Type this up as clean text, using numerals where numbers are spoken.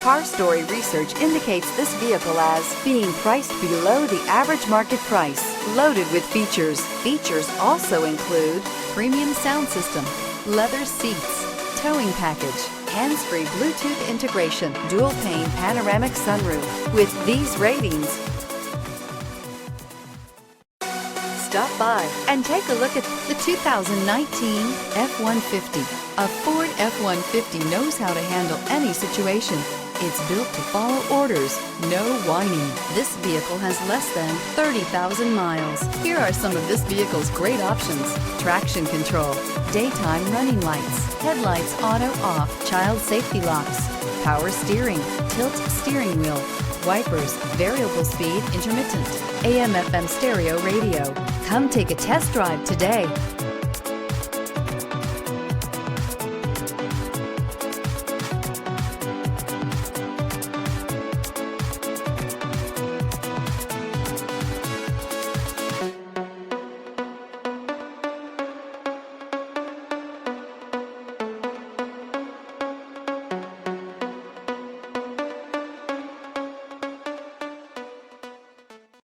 Car Story research indicates this vehicle as being priced below the average market price, loaded with features. Features also include premium sound system, leather seats, towing package, hands-free Bluetooth integration, dual-pane panoramic sunroof. With these ratings, stop by and take a look at the 2019 F-150. A Ford F-150 knows how to handle any situation. It's built to follow orders, no whining. This vehicle has less than 30,000 miles. Here are some of this vehicle's great options: traction control, daytime running lights, headlights auto off, child safety locks, power steering, tilt steering wheel, wipers, variable speed intermittent, AM/FM stereo radio. Come take a test drive today.